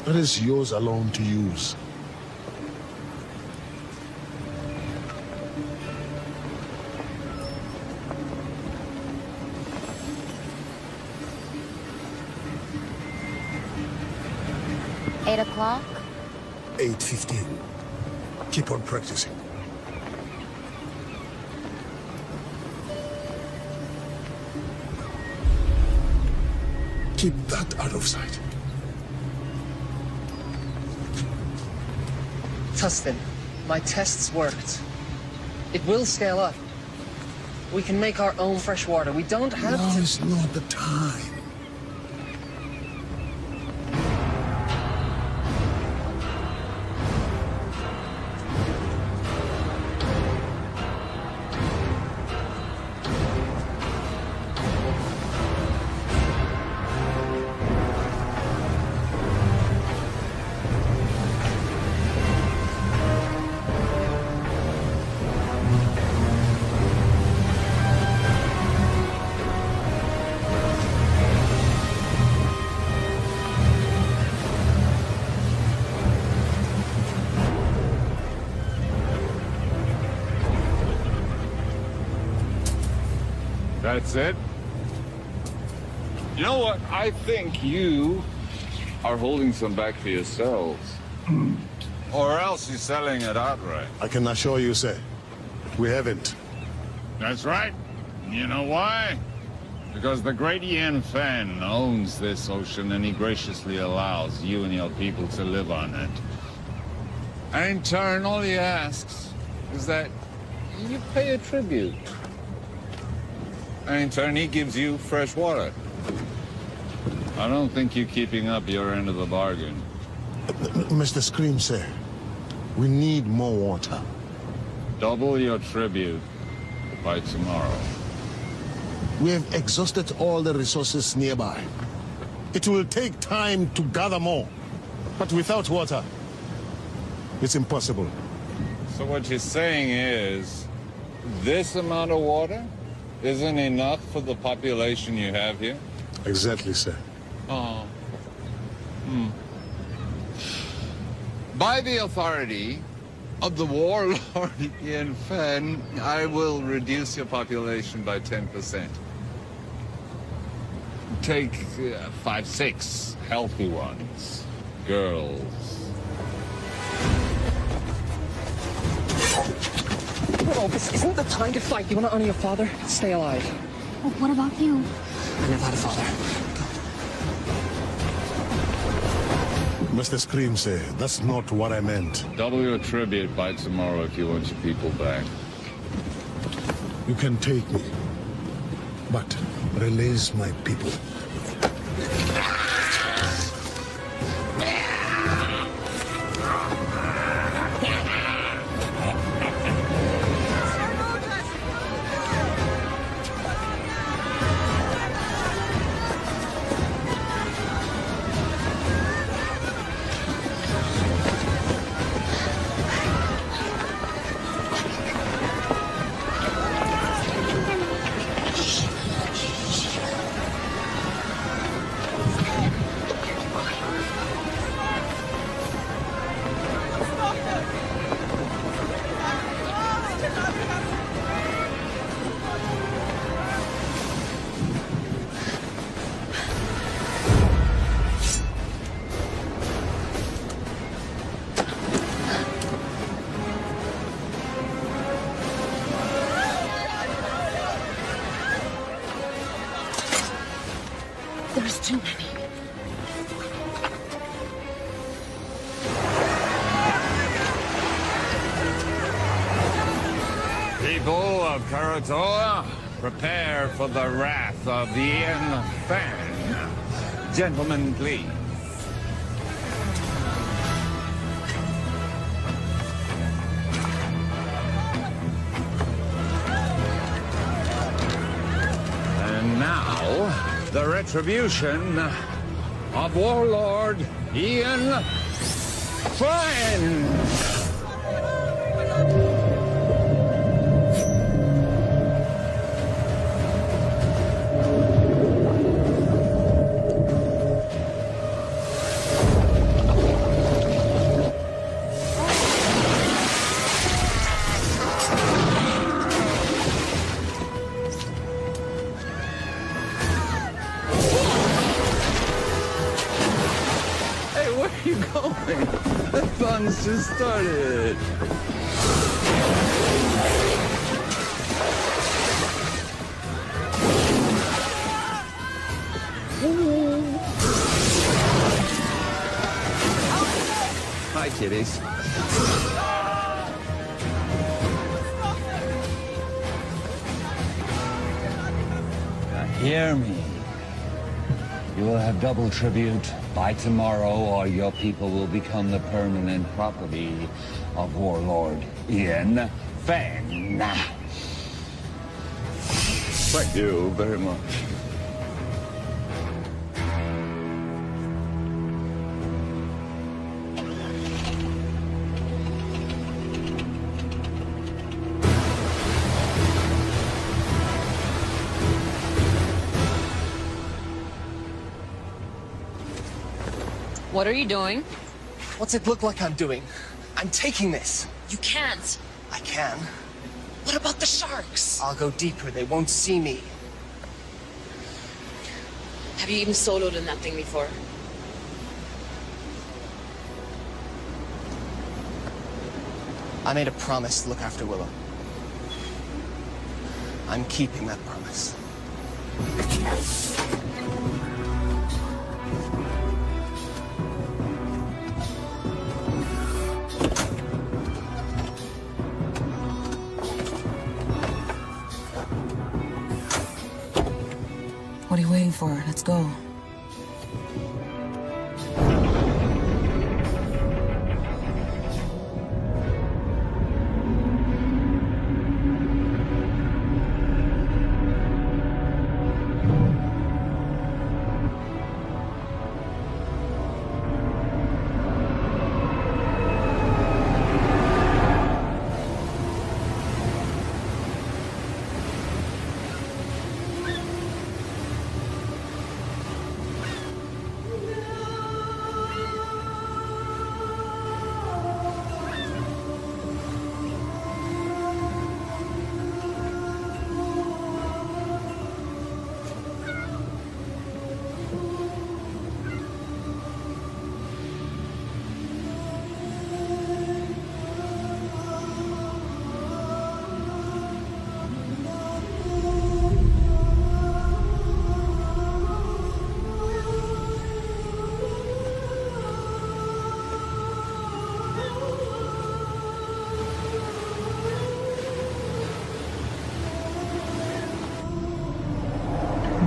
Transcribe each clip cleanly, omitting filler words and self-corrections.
It is yours alone to use. Eight o'clock? 8:15. Keep on practicing. Keep that out of sight. Tustin, my tests worked. It will scale up. We can make our own fresh water. We don't have to... Now is not the time. That's it? You know what? I think you are holding some back for yourselves. Or else you're selling it outright. I can assure you, sir, we haven't. That's right. You know why? Because the great Ian Fan owns this ocean and he graciously allows you and your people to live on it. And in turn, all he asks is that you pay a tribute. And in turn, he gives you fresh water. I don't think you're keeping up your end of the bargain. Mr. Scream, sir, we need more water. Double your tribute by tomorrow. We have exhausted all the resources nearby. It will take time to gather more. But without water, it's impossible. So what you're saying is, this amount of water isn't enough for the population you have here? Exactly, sir. Oh. By the authority of the warlord Ian Fan, I will reduce your population by 10%. Take 5, 6 healthy ones. Girls. No, this isn't the time to fight. You want to honor your father? Stay alive. Well, what about you? I never had a father. Mr. Scream, sir, that's not what I meant. Double your tribute by tomorrow if you want your people back. You can take me, but release my people. There's too many. People of Karatoa, prepare for the wrath of Ian Fan. Gentlemen, please. And now, the retribution of Warlord Ian Fan. are you going? The fun's just started. Hi, kiddies. Now hear me. You will have double tribute by tomorrow, or your people will become the permanent property of Warlord Ian Fang. Thank you very much. What are you doing? What's it look like I'm doing? I'm taking this. You can't. I can. What about the sharks? I'll go deeper. They won't see me. Have you even soloed in that thing before? I made a promise to look after Willow. I'm keeping that promise. What are you waiting for? Let's go.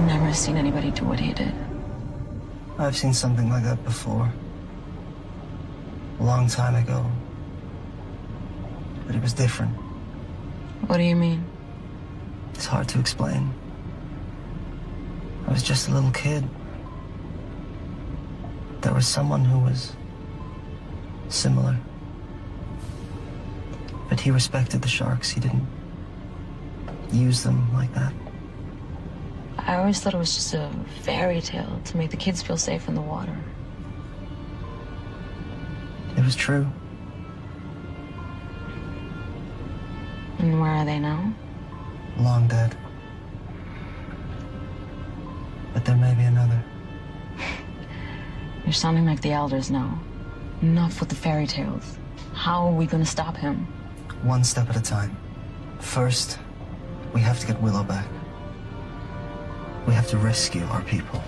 Never seen anybody do what he did. I've seen something like that before. A long time ago. But it was different. What do you mean? It's hard to explain. I was just a little kid. There was someone who was similar. But he respected the sharks. He didn't use them like that. I always thought it was just a fairy tale to make the kids feel safe in the water. It was true. And where are they now? Long dead. But there may be another. You're sounding like the elders now. Enough with the fairy tales. How are we gonna stop him? One step at a time. First, we have to get Willow back. We have to rescue our people.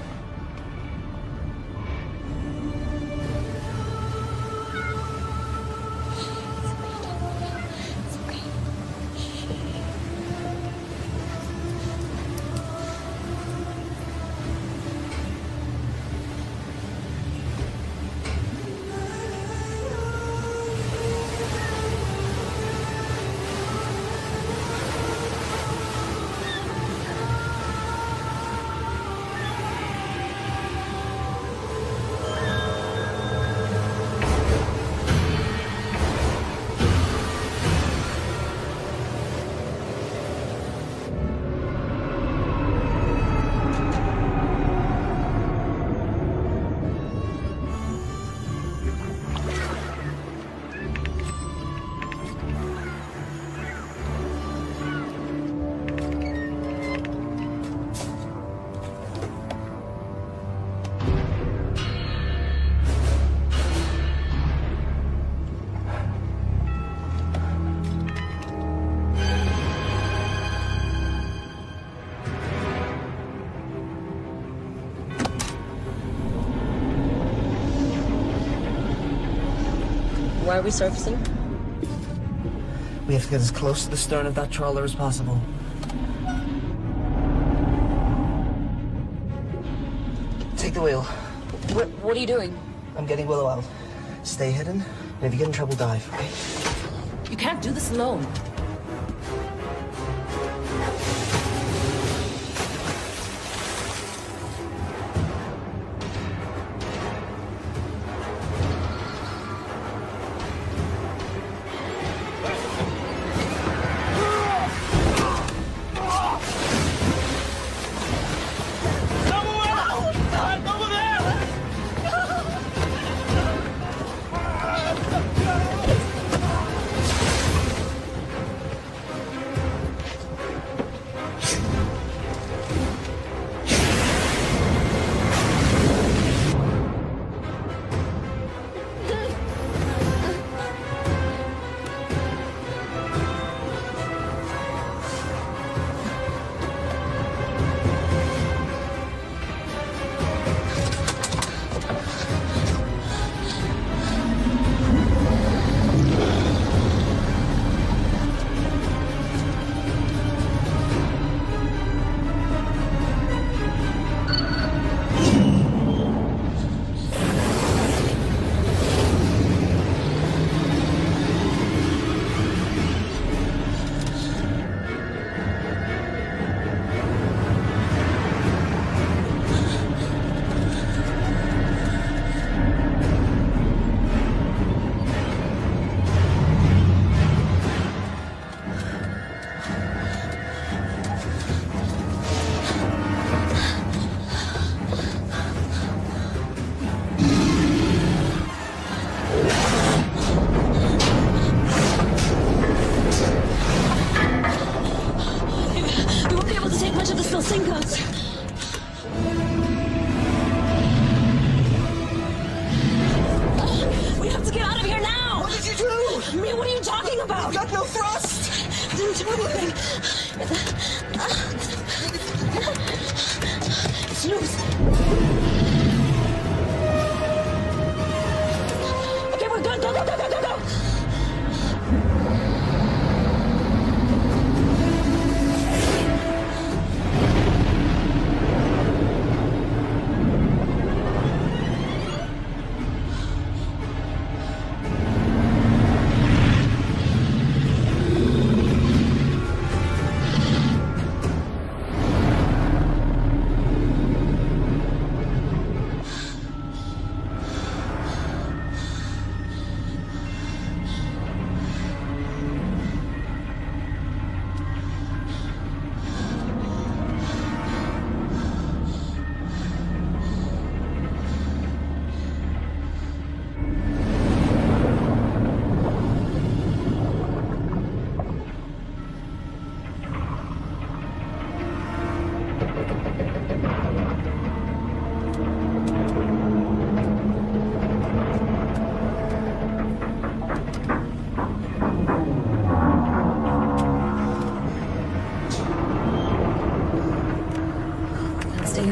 Why are we surfacing? We have to get as close to the stern of that trawler as possible. Take the wheel. What are you doing? I'm getting Willow out. Stay hidden, and if you get in trouble, dive, okay? You can't do this alone.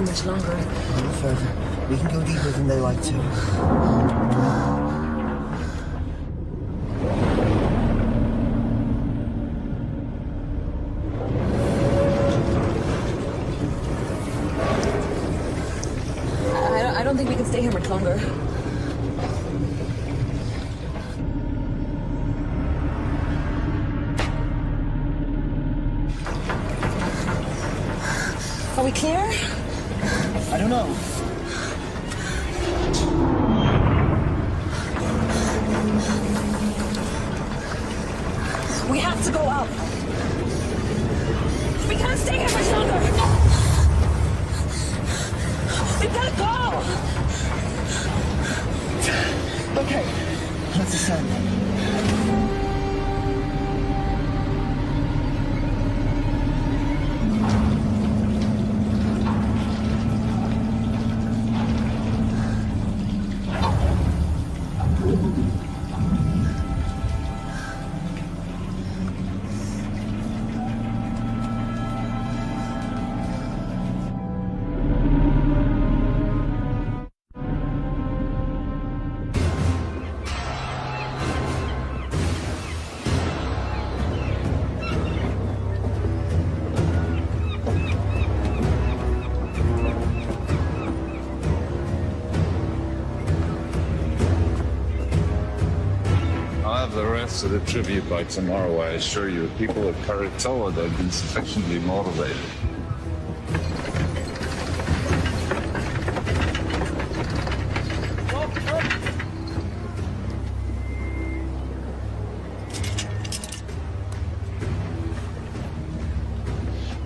Much longer. A little further. We can go deeper than they like to. I don't think we can stay here much longer. Are we clear? I don't know. We have to go up. We can't stay here much longer. We've got to go. Okay, let's ascend. have the rest of the tribute by tomorrow, I assure you. People at Karatoa, they've been sufficiently motivated.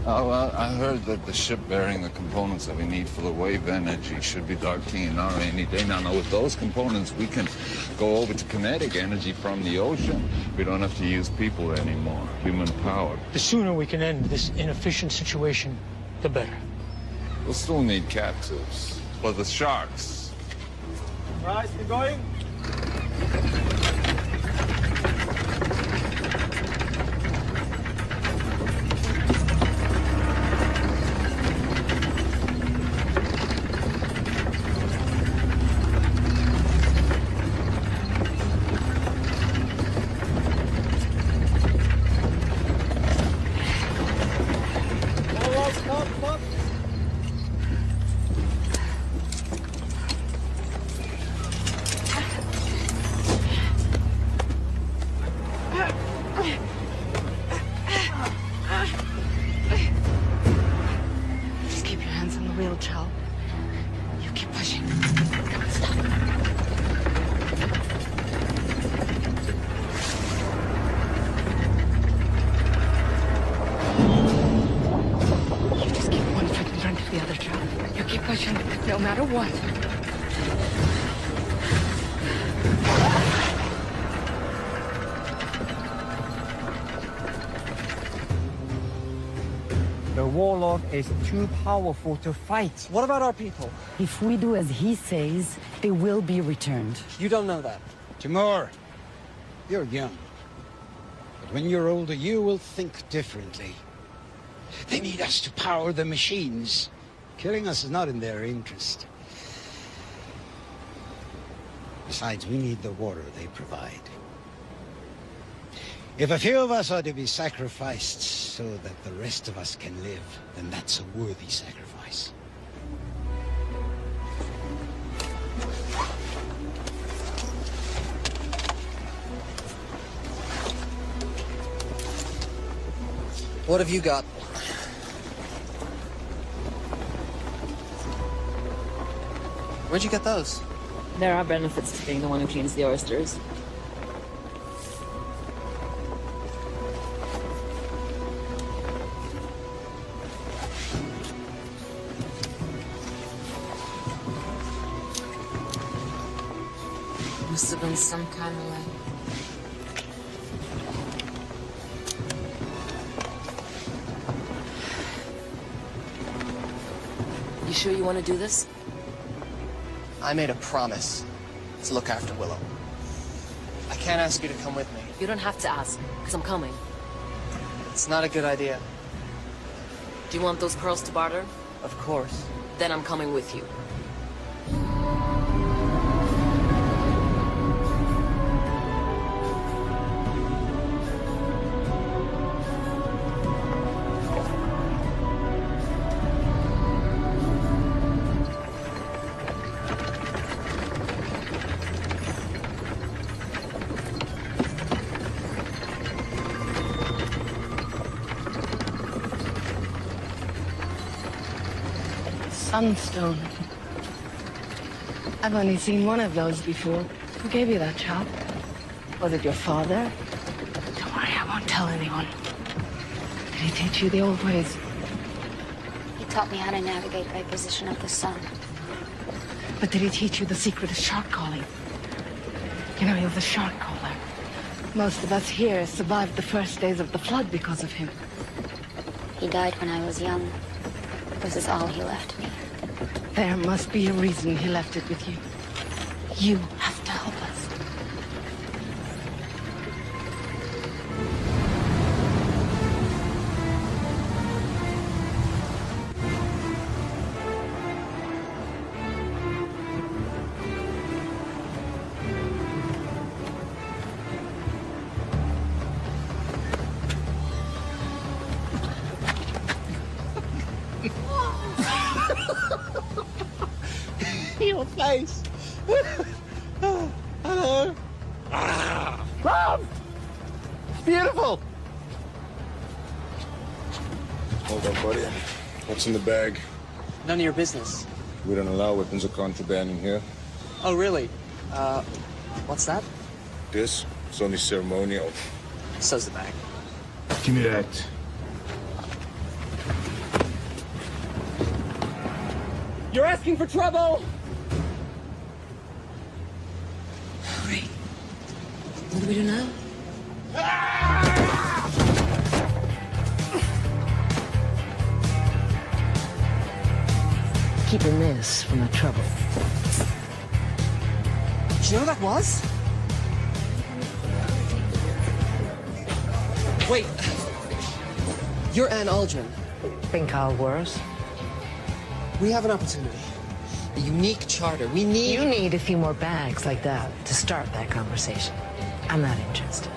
Oh, well, I heard that the ship bearing the components that we need for the wave energy should be docking in our any day. Now, with those components, we can go over to kinetic energy from the ocean. We don't have to use people anymore, human power. The sooner we can end this inefficient situation, the better. We'll still need captives, but the sharks. Right, we're going. No matter what. The warlord is too powerful to fight. What about our people? If we do as he says, they will be returned. You don't know that. Timur, you're young. But when you're older, you will think differently. They need us to power the machines. Killing us is not in their interest. Besides, we need the water they provide. If a few of us are to be sacrificed so that the rest of us can live, then that's a worthy sacrifice. What have you got? Where'd you get those? There are benefits to being the one who cleans the oysters. Must have been some kind of way. You sure you want to do this? I made a promise to look after Willow. I can't ask you to come with me. You don't have to ask, because I'm coming. It's not a good idea. Do you want those pearls to barter? Of course. Then I'm coming with you. Sunstone. I've only seen one of those before. Who gave you that job? Was it your father? Don't worry, I won't tell anyone. Did he teach you the old ways? He taught me how to navigate by position of the sun. But did he teach you the secret of shark calling? You know, he was a shark caller. Most of us here survived the first days of the flood because of him. He died when I was young. This is all he left me. There must be a reason he left it with you. You have to help us. Your face. Hello. Mom! It's beautiful! Hold on, buddy. What's in the bag? None of your business. We don't allow weapons of contraband in here. Oh, really? What's that? This is only ceremonial. So's the bag. Give me that. You're asking for trouble! Great. What do we do now? Keeping this from the trouble. Do you know who that was? Wait. You're Anne Aldrin. Think I'll worse? We have an opportunity. A unique charter. We need... You need a few more bags like that to start that conversation. I'm not interested.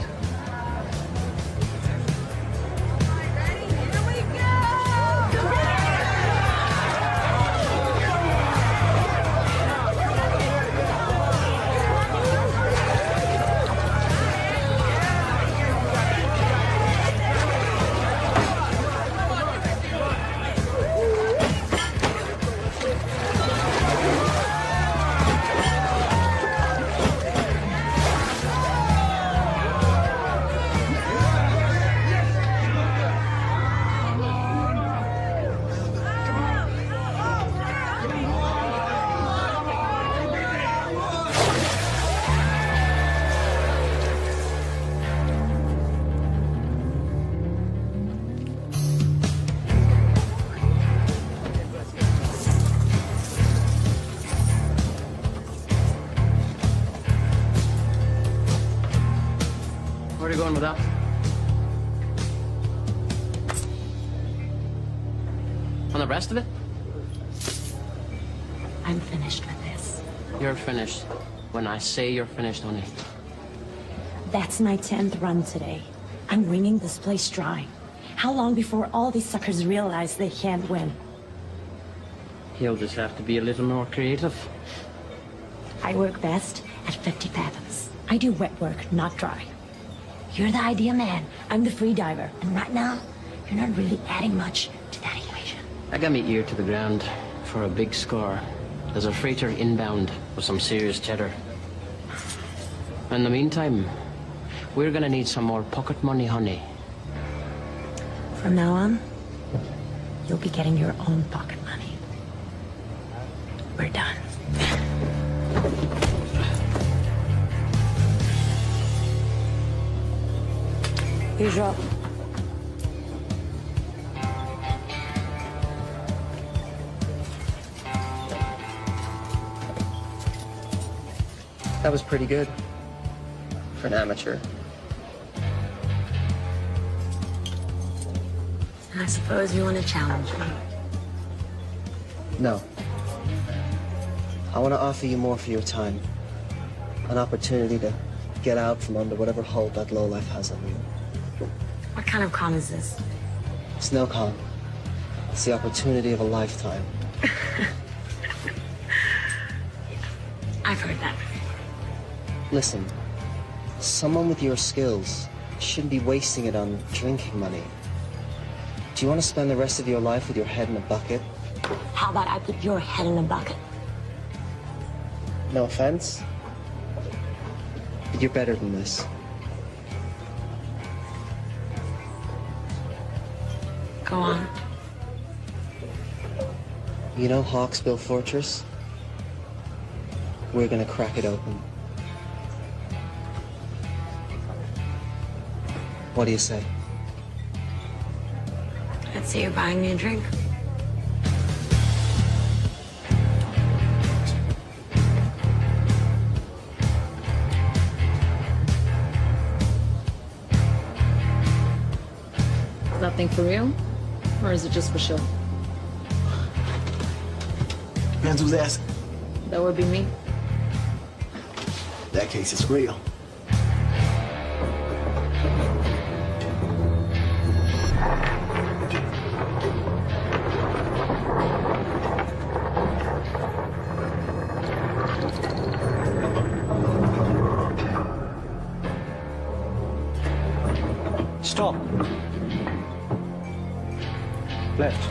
Where are you going with that? On the rest of it? I'm finished with this. You're finished. When I say you're finished, honey. That's my 10th run today. I'm wringing this place dry. How long before all these suckers realize they can't win? You'll just have to be a little more creative. I work best at 50 fathoms. I do wet work, not dry. You're the idea man. I'm the free diver. And right now, you're not really adding much to that equation. I got me ear to the ground for a big score. There's a freighter inbound with some serious cheddar. In the meantime, we're gonna need some more pocket money, honey. From now on, you'll be getting your own pocket money. We're done. Here's your... That was pretty good. For an amateur. I suppose you want to challenge me. No. I want to offer you more for your time. An opportunity to get out from under whatever hold that lowlife has on you. What kind of con is this? It's no con. It's the opportunity of a lifetime. I've heard that. Listen, someone with your skills shouldn't be wasting it on drinking money. Do you want to spend the rest of your life with your head in a bucket? How about I put your head in a bucket? No offense, but you're better than this. Go on. You know Hawksbill Fortress? We're gonna crack it open. What do you say? I'd say you're buying me a drink. Is that thing for real? Or is it just for show? Depends who's asking. That would be me. In that case, it's real. Stop. Left.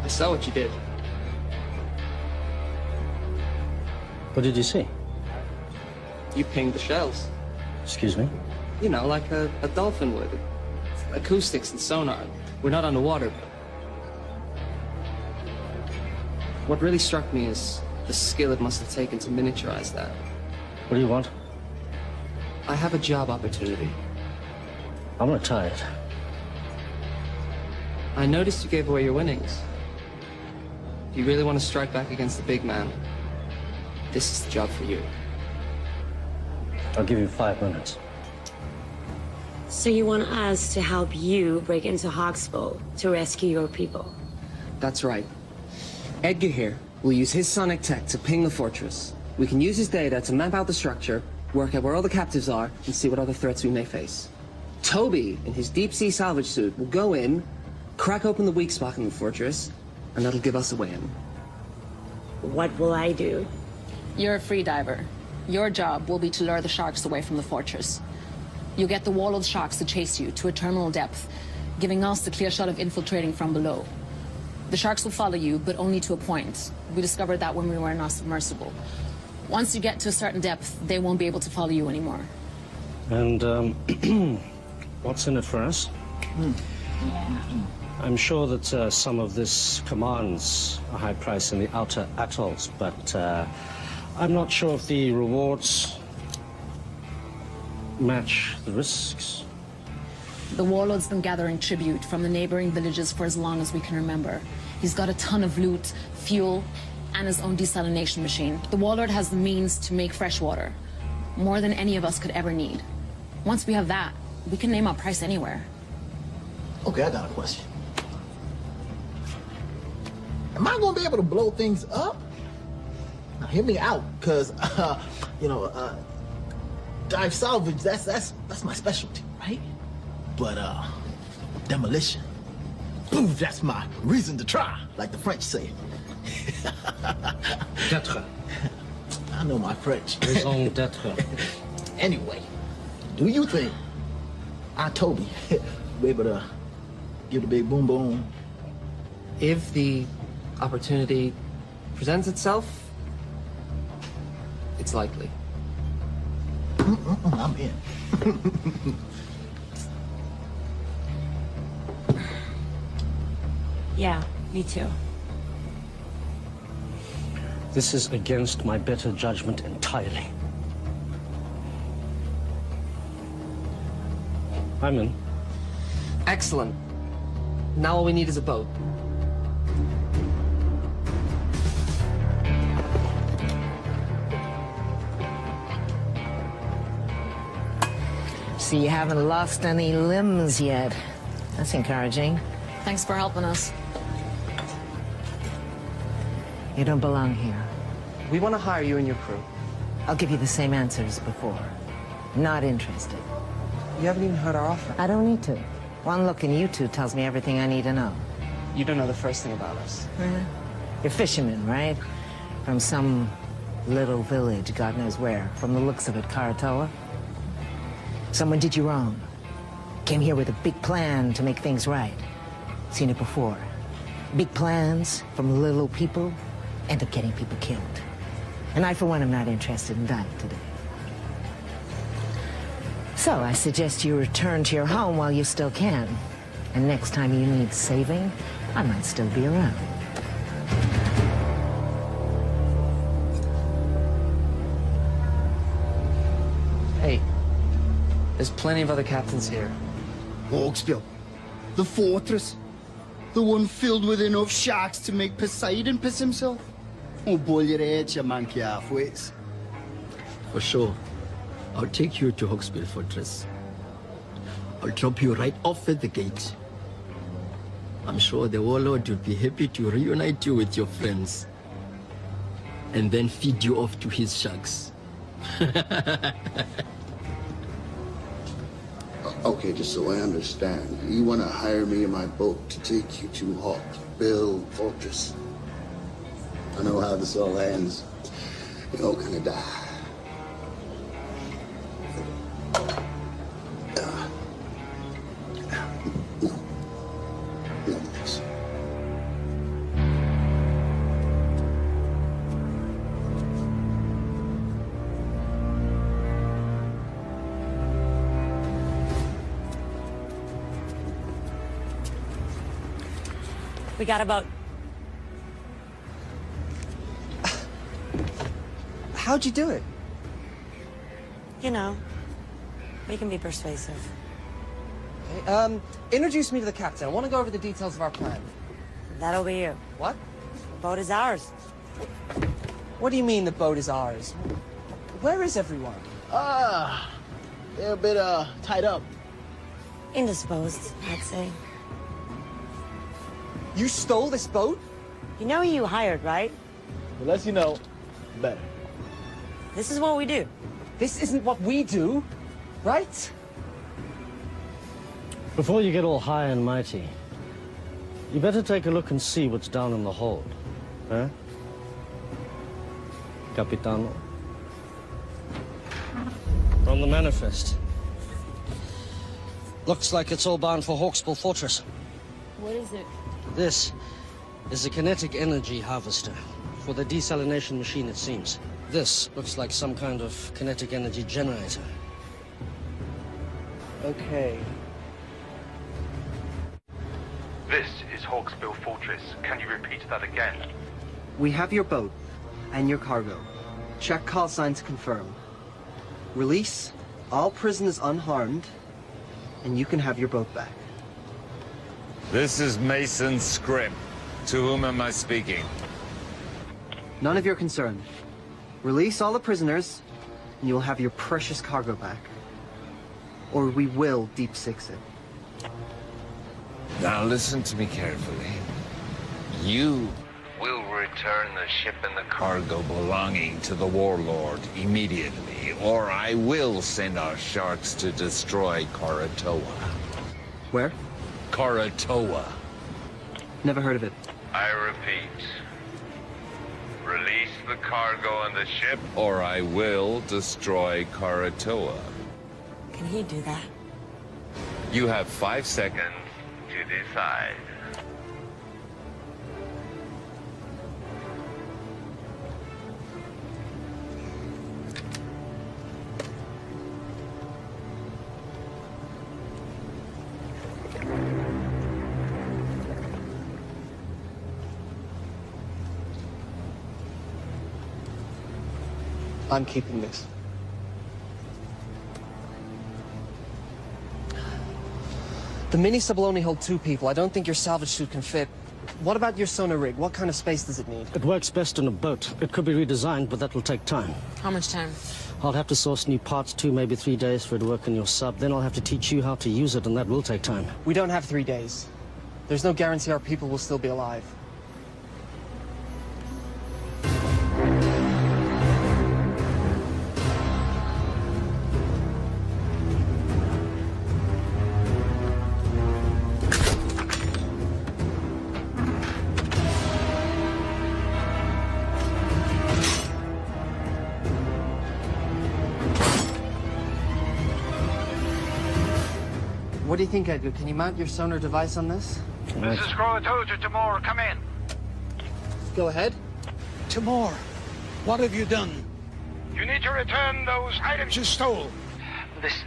I saw what you did. What did you see? You pinged the shells. Excuse me? You know, like a dolphin would. Acoustics and sonar. We're not underwater. What really struck me is the skill it must have taken to miniaturize that. What do you want? I have a job opportunity. I'm retired. I noticed you gave away your winnings. If you really want to strike back against the big man, this is the job for you. I'll give you 5 minutes. So you want us to help you break into Hawksbow to rescue your people? That's right. Edgar here will use his sonic tech to ping the fortress. We can use his data to map out the structure, work out where all the captives are, and see what other threats we may face. Toby, in his deep-sea salvage suit, will go in, crack open the weak spot in the fortress, and that'll give us a win. What will I do? You're a free diver. Your job will be to lure the sharks away from the fortress. You'll get the wallowed sharks to chase you to a terminal depth, giving us the clear shot of infiltrating from below. The sharks will follow you, but only to a point. We discovered that when we were in our submersible. Once you get to a certain depth, they won't be able to follow you anymore. And, what's in it for us? I'm sure that some of this commands a high price in the outer atolls, but I'm not sure if the rewards match the risks. The warlord's been gathering tribute from the neighboring villages for as long as we can remember. He's got a ton of loot, fuel, and his own desalination machine. The warlord has the means to make fresh water, more than any of us could ever need. Once we have that, we can name our price anywhere. Okay, I got a question. Am I gonna be able to blow things up? Now, hear me out, cause dive salvage, that's my specialty, right? But demolition, boom, that's my reason to try, like the French say. D'être. I know my French. Raison d'être. Anyway, do you think Toby be able to give the big boom boom? If the opportunity presents itself, it's likely. I'm in. Yeah, me too. This is against my better judgment entirely. I'm in. Excellent. Now all we need is a boat. So you haven't lost any limbs yet. That's encouraging. Thanks for helping us. You don't belong here. We want to hire you and your crew. I'll give you the same answer as before. Not interested. You haven't even heard our offer. I don't need to. One look in you two tells me everything I need to know. You don't know the first thing about us. You're fishermen, right? From some little village, God knows where. From the looks of it, Karatoa. Someone did you wrong. Came here with a big plan to make things right. Seen it before. Big plans from little people end up getting people killed. And I, for one, am not interested in dying today. So I suggest you return to your home while you still can. And next time you need saving, I might still be around. Hey, there's plenty of other captains here. Hawksbill, the fortress, the one filled with enough sharks to make Poseidon piss himself. Oh, boil your head, you monkey halfways. For sure. I'll take you to Hawksbill Fortress. I'll drop you right off at the gate. I'm sure the warlord would be happy to reunite you with your friends. And then feed you off to his sharks. Okay, just so I understand, you want to hire me in my boat to take you to Hawksbill Fortress. I know how this all ends. You're all gonna die. No, thanks. We got a boat. How'd you do it? You know, we can be persuasive. Okay, introduce me to the captain. I want to go over the details of our plan. That'll be you. What? The boat is ours. What do you mean the boat is ours? Where is everyone? They're a bit, tied up. Indisposed, I'd say. You stole this boat? You know who you hired, right? The less you know, the better. This is what we do. This isn't what we do, right? Before you get all high and mighty, you better take a look and see what's down in the hold. Huh? Capitano. From the manifest. Looks like it's all bound for Hawksbill Fortress. What is it? This is a kinetic energy harvester for the desalination machine, it seems. This looks like some kind of kinetic energy generator. Okay. This is Hawksbill Fortress. Can you repeat that again? We have your boat and your cargo. Check call signs confirm. Release all prisoners unharmed, and you can have your boat back. This is Mason Scribb. To whom am I speaking? None of your concern. Release all the prisoners, and you will have your precious cargo back. Or we will deep six it. Now listen to me carefully. You will return the ship and the cargo belonging to the warlord immediately, or I will send our sharks to destroy Karatoa. Where? Karatoa. Never heard of it. I repeat. Release the cargo and the ship, or I will destroy Karatoa. Can he do that? You have 5 seconds to decide. I'm keeping this. The mini sub will only hold 2 people. I don't think your salvage suit can fit. What about your sonar rig? What kind of space does it need? It works best in a boat. It could be redesigned, but that will take time. How much time? I'll have to source new parts, 2, maybe 3 days for it to work in your sub. Then I'll have to teach you how to use it, and that will take time. We don't have 3 days. There's no guarantee our people will still be alive. What do you think, Edgar? Can you mount your sonar device on this? This is Karatoa to Timor. Come in. Go ahead. Timor, what have you done? You need to return those items you stole. Listen,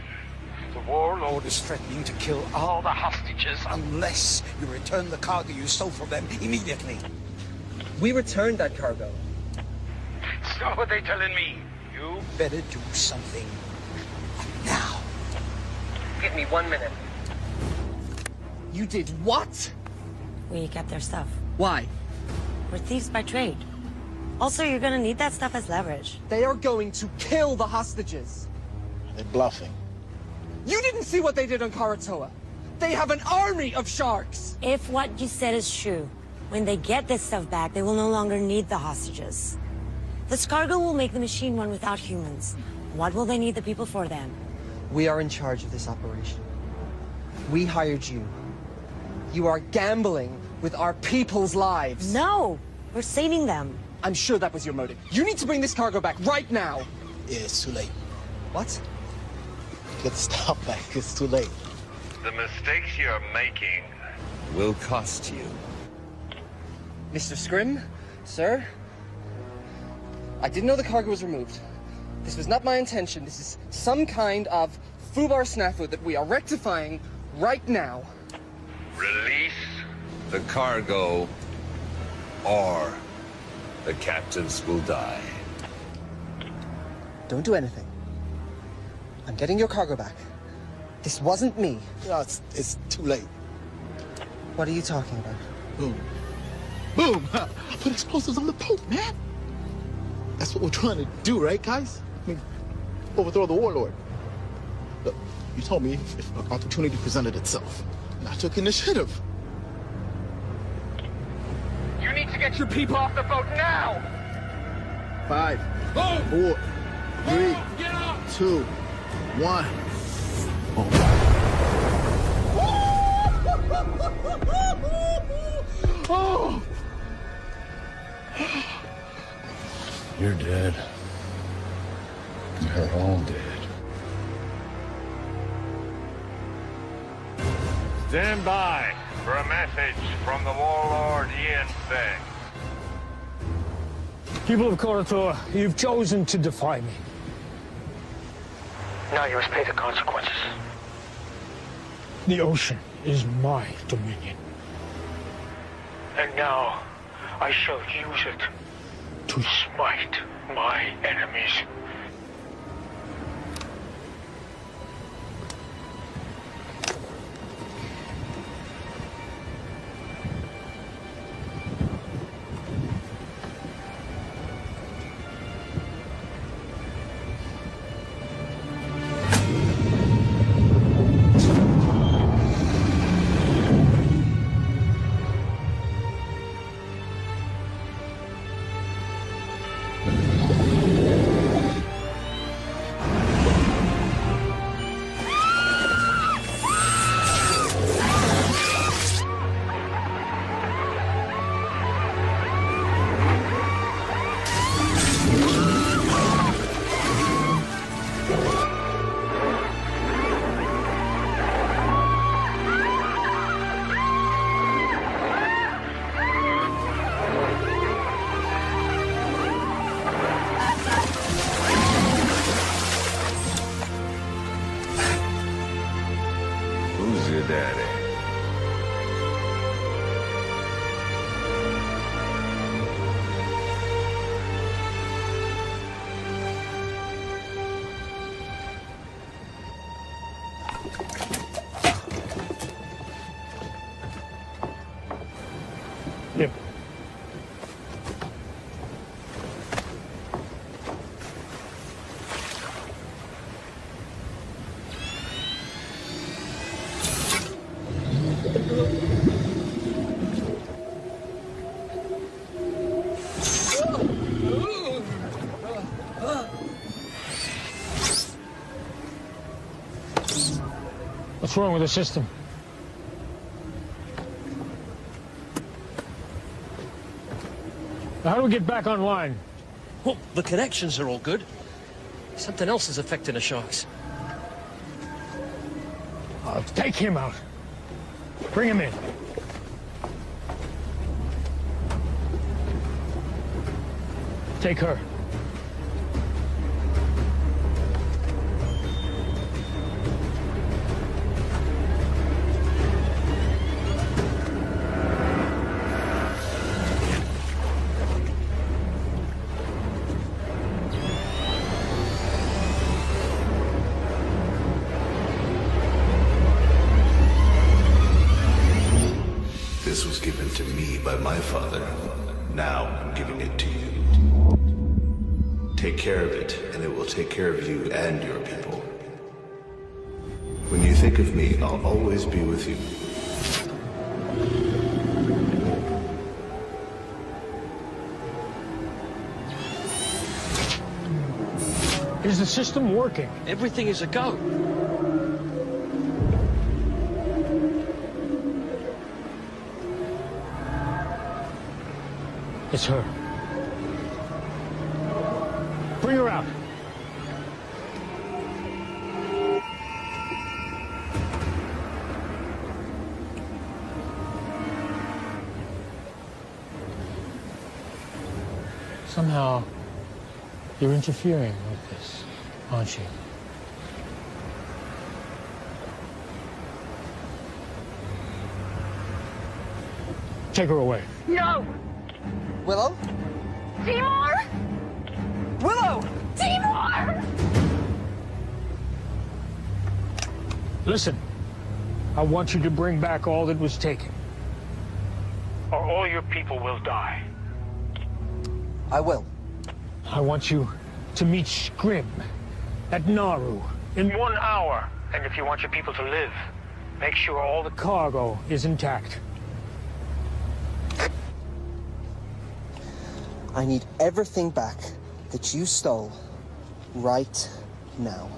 the warlord is threatening to kill all the hostages unless you return the cargo you stole from them immediately. We returned that cargo. It's not what they're telling me. You better do something now. Give me 1 minute. You did what? We kept their stuff. Why? We're thieves by trade. Also, you're gonna need that stuff as leverage. They are going to kill the hostages. They're bluffing. You didn't see what they did on Karatoa. They have an army of sharks. If what you said is true, when they get this stuff back, they will no longer need the hostages. This cargo will make the machine run without humans. What will they need the people for then? We are in charge of this operation. We hired you. You are gambling with our people's lives. No, we're saving them. I'm sure that was your motive. You need to bring this cargo back right now. Yeah, it's too late. What? Get the stuff back. It's too late. The mistakes you're making will cost you. Mr. Scrim, sir, I didn't know the cargo was removed. This was not my intention. This is some kind of foobar snafu that we are rectifying right now. Release the cargo, or the captives will die. Don't do anything. I'm getting your cargo back. This wasn't me. No, it's too late. What are you talking about? Boom. Boom! I put explosives on the boat, man. That's what we're trying to do, right, guys? I mean, overthrow the warlord. Look, you told me if an opportunity presented itself, and I took initiative. You need to get your people off the boat now! 5, 4, 3, 2, 1. Oh! You're dead. You're all dead. Stand by for a message from the warlord Ian Feng. People of Koratoa, you've chosen to defy me. Now you must pay the consequences. The ocean is my dominion. And now, I shall use it to smite my enemies. Yep. What's wrong with the system? How do we get back online? Well, the connections are all good. Something else is affecting the sharks. Take him out. Bring him in. Take her. This was given to me by my father. Now I'm giving it to you. Take care of it, and it will take care of you and your people. When you think of me, I'll always be with you. Is the system working? Everything is a go. It's her. Bring her out. Somehow, you're interfering with this, aren't you? Take her away. No! Willow? Timur! Willow! Timur! Listen, I want you to bring back all that was taken, or all your people will die. I will. I want you to meet Scrim at Nauru in 1 hour. And if you want your people to live, make sure all the cargo is intact. I need everything back that you stole right now.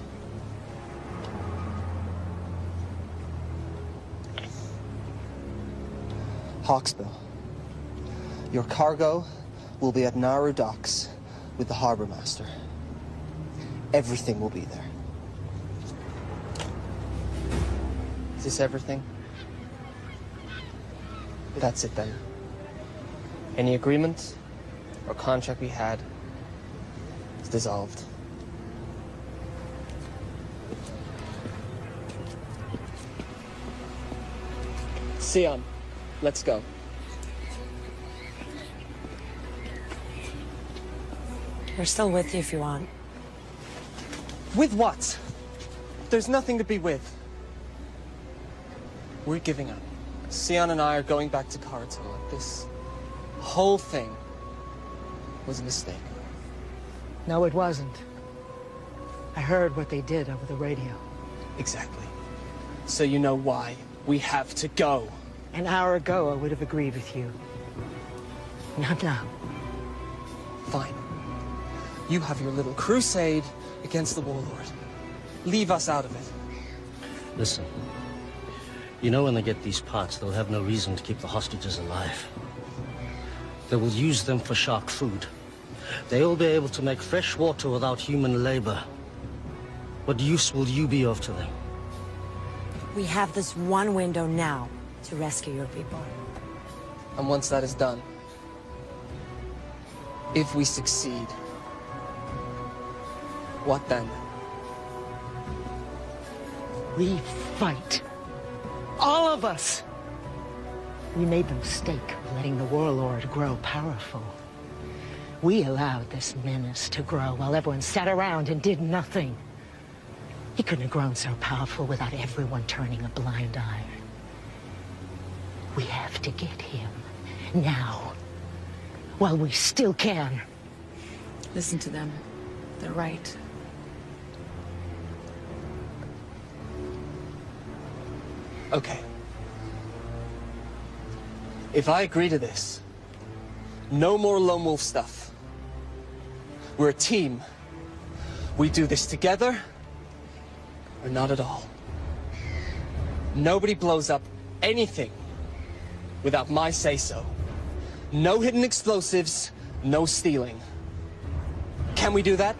Hawksbill, your cargo will be at Nauru docks with the harbor master. Everything will be there. Is this everything? That's it then. Any agreement or contract we had is dissolved. Sion, let's go. We're still with you if you want. With what? There's nothing to be with. We're giving up. Sion and I are going back to Karatoa. This whole thing was a mistake. No, it wasn't. I heard what they did over the radio. Exactly. So you know why we have to go. An hour ago, I would have agreed with you. Not now. Fine. You have your little crusade against the warlord. Leave us out of it. Listen, you know when they get these parts, they'll have no reason to keep the hostages alive. They will use them for shark food. They'll be able to make fresh water without human labor. What use will you be of to them? We have this one window now to rescue your people. And once that is done, if we succeed, what then? We fight. All of us. We made the mistake of letting the warlord grow powerful. We allowed this menace to grow while everyone sat around and did nothing. He couldn't have grown so powerful without everyone turning a blind eye. We have to get him now, while we still can. Listen to them. They're right. Okay. If I agree to this, no more lone wolf stuff. We're a team. We do this together, or not at all. Nobody blows up anything without my say-so. No hidden explosives, no stealing. Can we do that?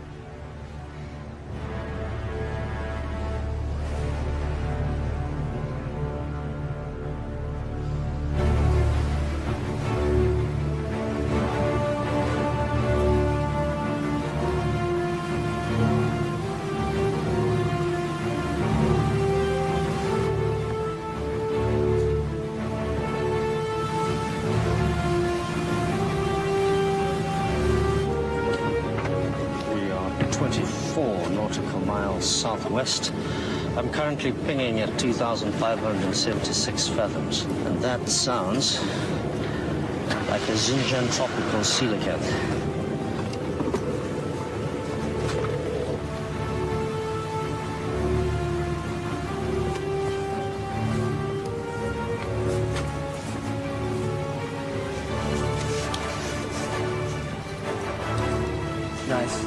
Southwest. I'm currently pinging at 2,576 fathoms, and that sounds like a Xinjiang tropical coelacanth. Nice.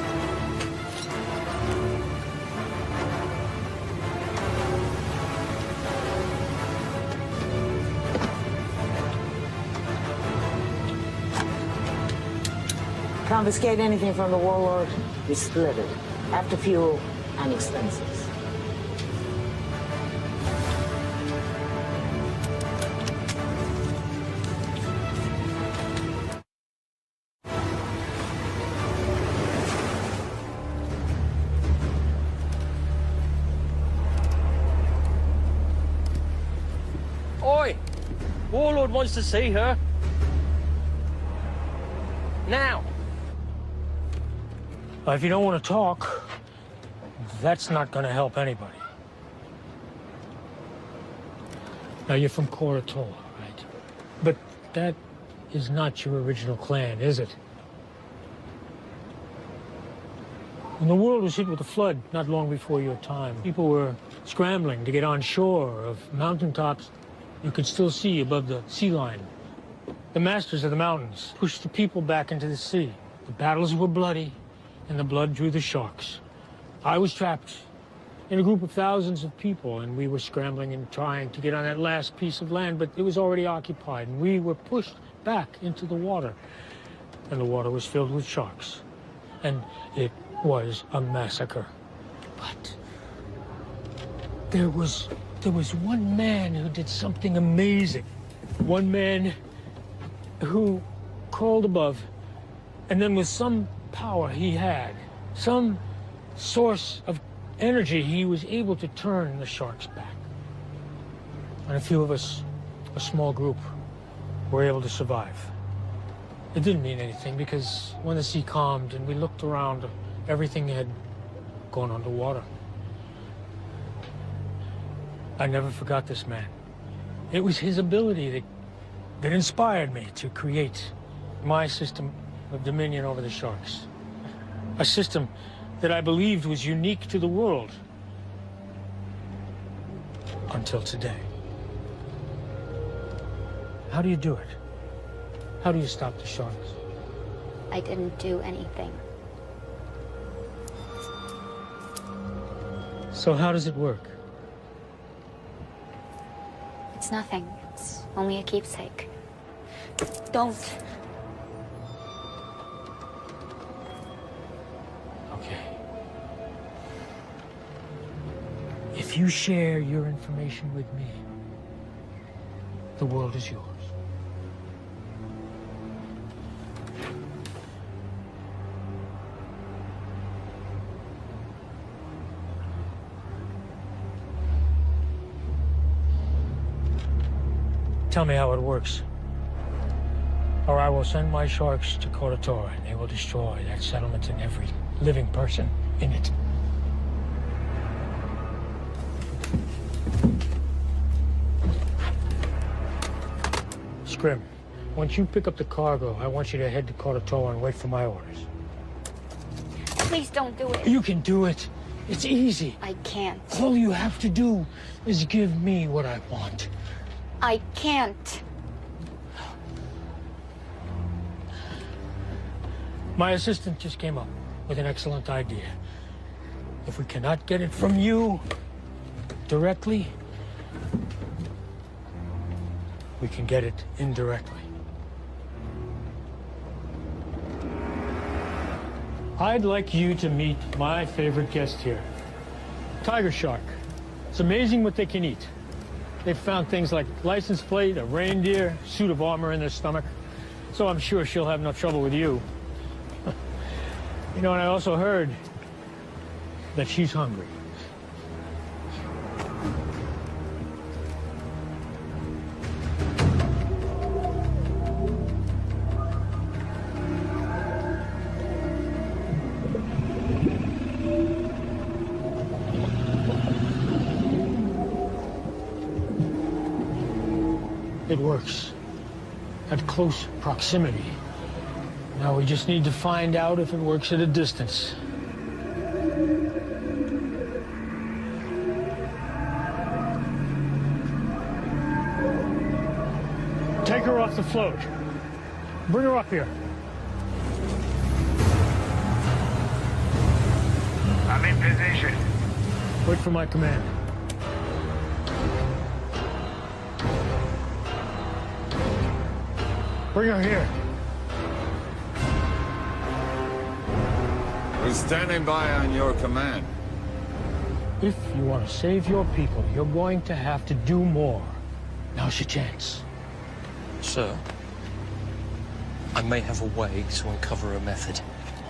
confiscate anything from the warlord, we split it. After fuel and expenses. Oi! Warlord wants to see her. Now. If you don't want to talk, that's not going to help anybody. Now, you're from Koratoa, right? But that is not your original clan, is it? When the world was hit with a flood not long before your time, people were scrambling to get on shore of mountaintops you could still see above the sea line. The masters of the mountains pushed the people back into the sea. The battles were bloody, and the blood drew the sharks. I was trapped in a group of thousands of people, and we were scrambling and trying to get on that last piece of land, but it was already occupied, and we were pushed back into the water. And the water was filled with sharks. And it was a massacre. But there was one man who did something amazing. One man who crawled above, and then with some power he had, some source of energy, he was able to turn the sharks back. And a few of us, a small group, were able to survive. It didn't mean anything because when the sea calmed and we looked around, everything had gone underwater. I never forgot this man. It was his ability that inspired me to create my system of dominion over the sharks. A system that I believed was unique to the world. Until today. How do you do it? How do you stop the sharks? I didn't do anything. So how does it work? It's nothing. It's only a keepsake. Don't. Okay. If you share your information with me, the world is yours. Tell me how it works, or I will send my sharks to Koratoa, and they will destroy that settlement and every living person in it. Scrim, once you pick up the cargo, I want you to head to Koratoa and wait for my orders. Please don't do it. You can do it. It's easy. I can't. All you have to do is give me what I want. I can't. My assistant just came up with an excellent idea. If we cannot get it from you directly, we can get it indirectly. I'd like you to meet my favorite guest here, tiger shark. It's amazing what they can eat. They've found things like license plate, a reindeer, suit of armor in their stomach. So I'm sure she'll have no trouble with you. You know, and I also heard that she's hungry. It works at close proximity. Now we just need to find out if it works at a distance. Take her off the float. Bring her up here. I'm in position. Wait for my command. Bring her here. We're standing by on your command. If you want to save your people, you're going to have to do more. Now's your chance. Sir, I may have a way to uncover a method.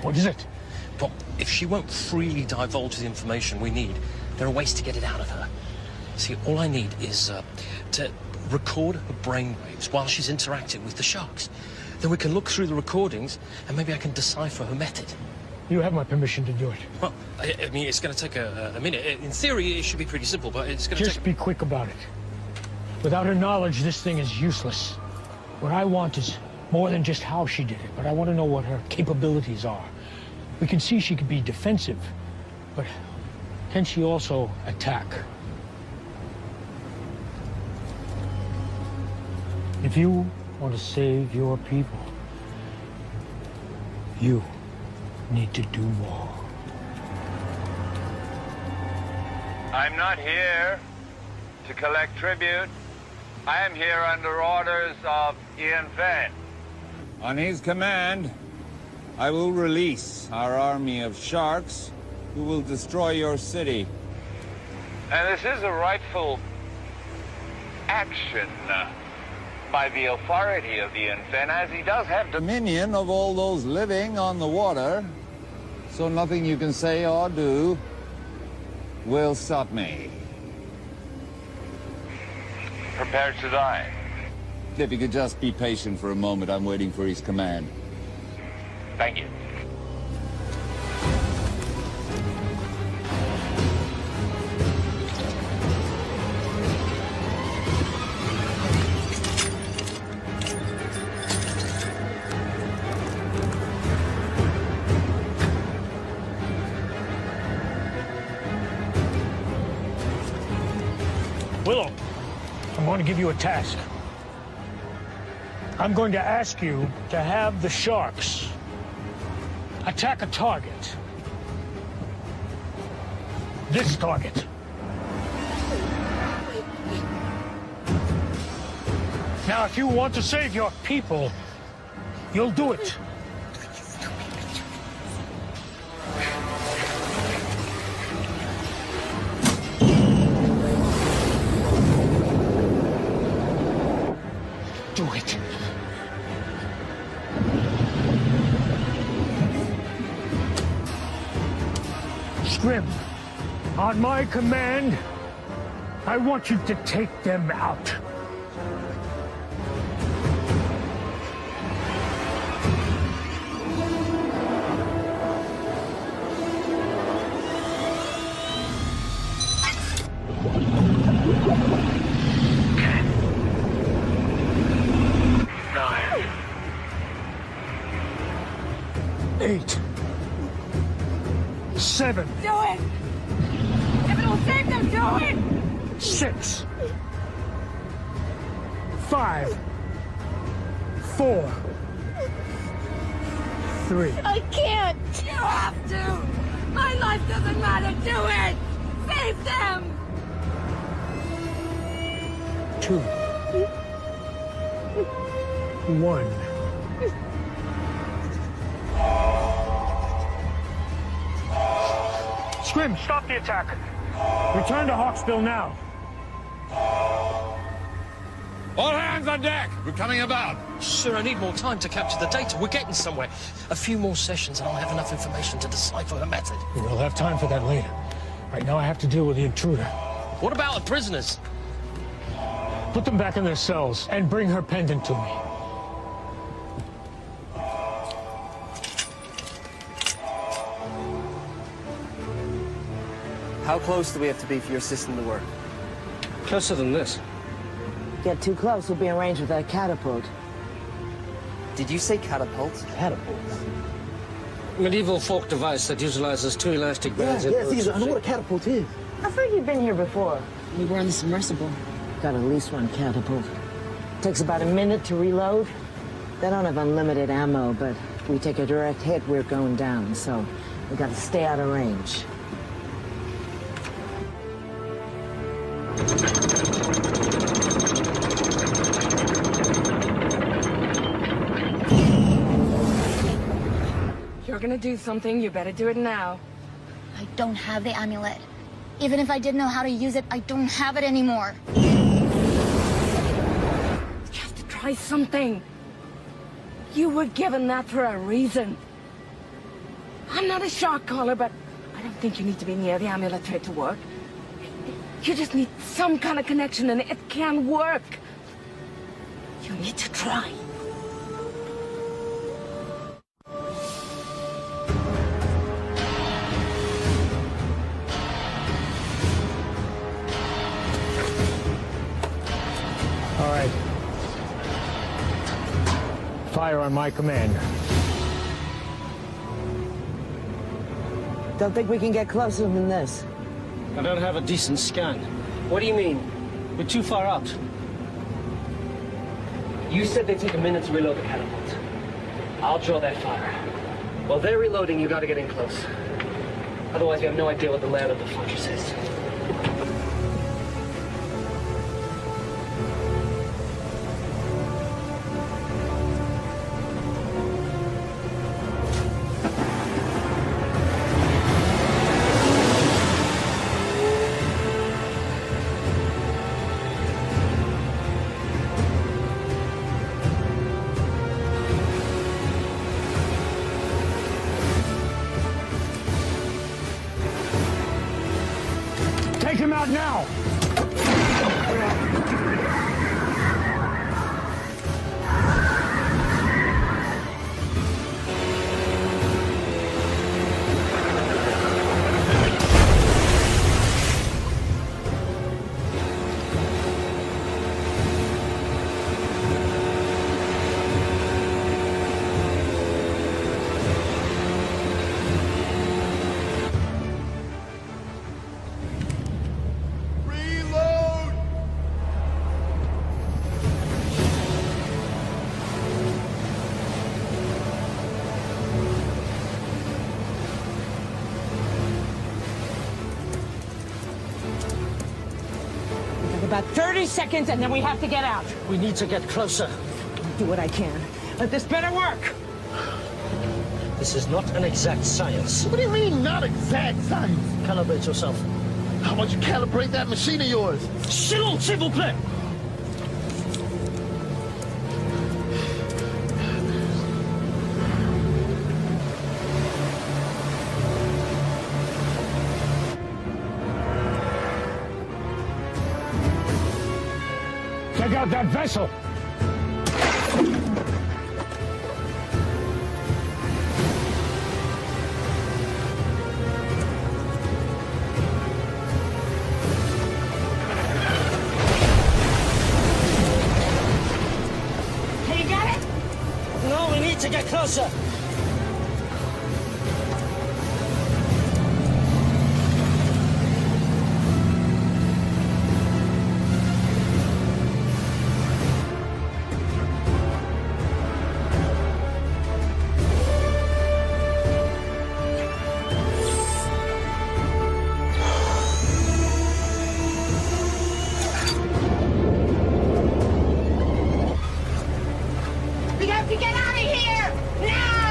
What is it? Well, if she won't freely divulge the information we need, there are ways to get it out of her. See, all I need is to record her brainwaves while she's interacting with the sharks. Then we can look through the recordings, and maybe I can decipher her method. You have my permission to do it. Well, I mean, it's going to take a minute. In theory, it should be pretty simple, but it's going to take... Just be quick about it. Without her knowledge, this thing is useless. What I want is more than just how she did it, but I want to know what her capabilities are. We can see she could be defensive, but can she also attack? If you want to save your people, you need to do more. I'm not here to collect tribute. I am here under orders of Ian Fenn. On his command, I will release our army of sharks who will destroy your city. And this is a rightful action by the authority of Ian Fenn, as he does have dominion of all those living on the water. So nothing you can say or do will stop me. Prepared to die. If you could just be patient for a moment, I'm waiting for his command. Thank you. Willow, I'm going to give you a task. I'm going to ask you to have the sharks attack a target. This target. Now, if you want to save your people, you'll do it. Do it. Scrim, on my command, I want you to take them out. Eight. 7. Do it! If it will save them, do it! 6. 5. 4. 3. I can't! You have to! My life doesn't matter! Do it! Save them! 2. 1. Scrim, stop the attack. Return to Hawksbill now. All hands on deck! We're coming about. Sir, I need more time to capture the data. We're getting somewhere. A few more sessions and I'll have enough information to decipher her method. We'll have time for that later. Right now I have to deal with the intruder. What about the prisoners? Put them back in their cells and bring her pendant to me. How close do we have to be for your system to work? Closer than this. Get too close, we'll be in range with that catapult. Did you say catapult? Catapult? Medieval folk device that utilizes 2 elastic bands. I know what a catapult is. I thought you'd been here before. We were on the submersible. Got at least one catapult. Takes about a minute to reload. They don't have unlimited ammo, but if we take a direct hit, we're going down, so we gotta stay out of range. You're gonna gonna do something, you better do it now. I don't have the amulet. Even if I did know how to use it, I don't have it anymore. You have to try something. You were given that for a reason. I'm not a shock caller, but I don't think you need to be near the amulet for it to work. You just need some kind of connection, and it can work. You need to try. All right. Fire on my command. Don't think we can get closer than this. I don't have a decent scan. What do you mean? We're too far out. You said they take a minute to reload the catapult. I'll draw that fire. While they're reloading, you gotta get in close. Otherwise, we have no idea what the layout of the fortress is. Take him out now! About 30 seconds, and then we have to get out. We need to get closer. I'll do what I can, but this better work. This is not an exact science. What do you mean, not exact science? Calibrate yourself. How about you calibrate that machine of yours? Silence, s'il vous plaît! Take out that vessel! Hey, you got it? No, we need to get closer. We have to get out of here! Now!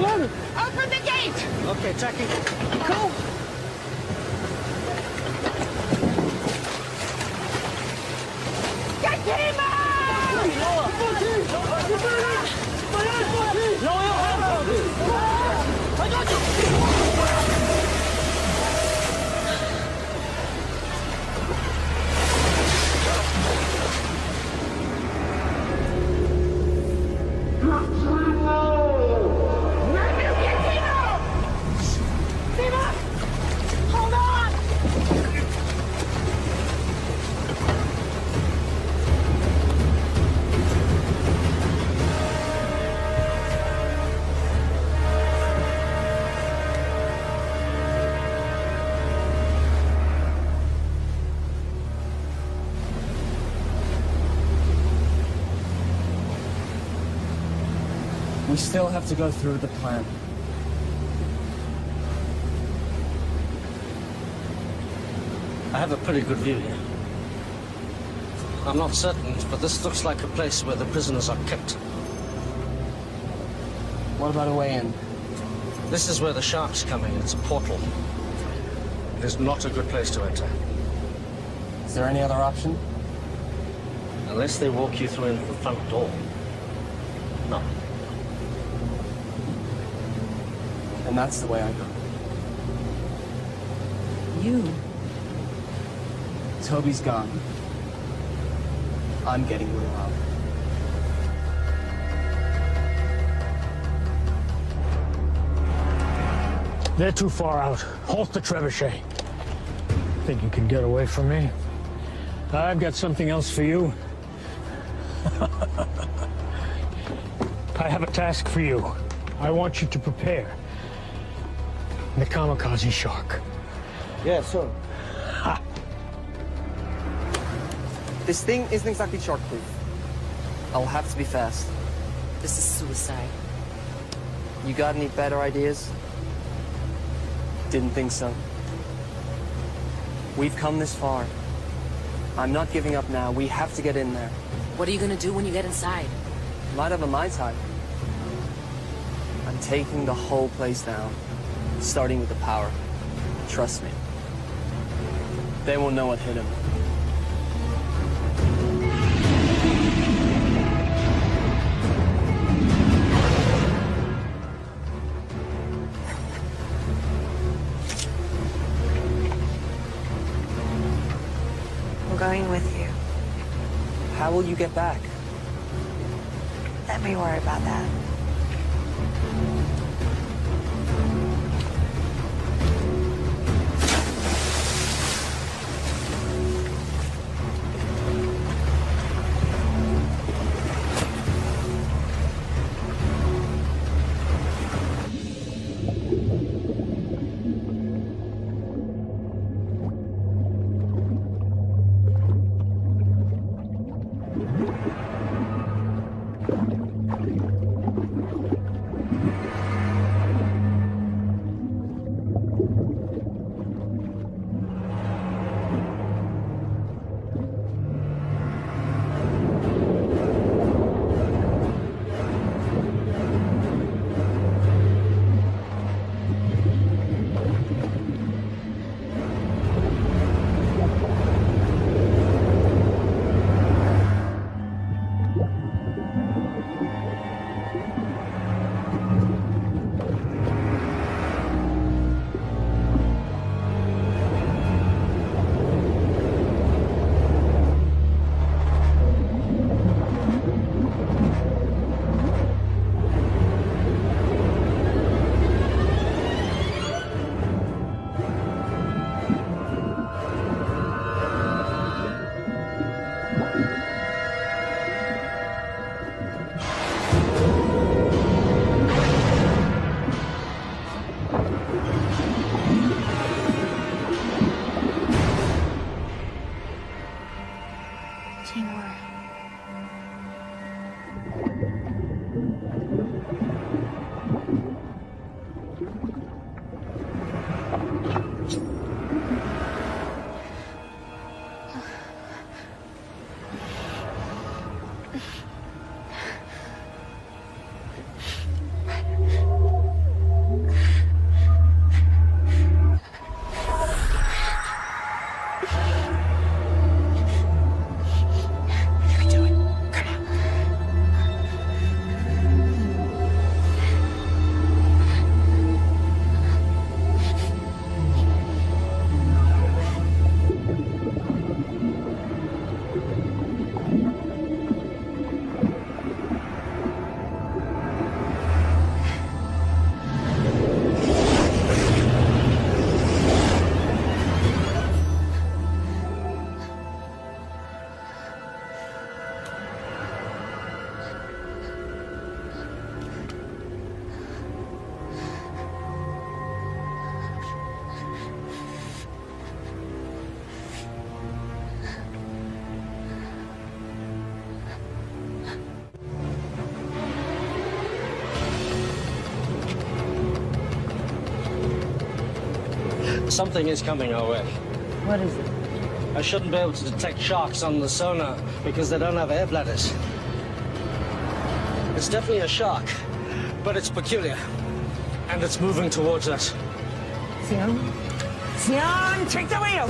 the ladder. Open the gate! Okay, Jackie. Go! Get him out! Lower your hands! I got you! Hold on! We still have to go through the plan. I have a pretty good view here. I'm not certain, but this looks like a place where the prisoners are kept. What about a way in? This is where the shark's coming. It's a portal. It is not a good place to enter. Is there any other option? Unless they walk you through into the front door. No. And that's the way I go. You? Toby's gone. I'm getting Will out. They're too far out. Halt the trebuchet. Think you can get away from me? I've got something else for you. I have a task for you. I want you to prepare the kamikaze shark. Yeah, sure. Ha! This thing isn't exactly shark-proof. I'll have to be fast. This is suicide. You got any better ideas? Didn't think so. We've come this far. I'm not giving up now. We have to get in there. What are you gonna do when you get inside? Might have a Mai Tai. I'm taking the whole place down, starting with the power. Trust me. They won't know what hit him. I'm going with you. How will you get back? Let me worry about that. Something is coming our way. What is it? I shouldn't be able to detect sharks on the sonar because they don't have air bladders. It's definitely a shark, but it's peculiar. And it's moving towards us. Sion? Sion, take the wheel!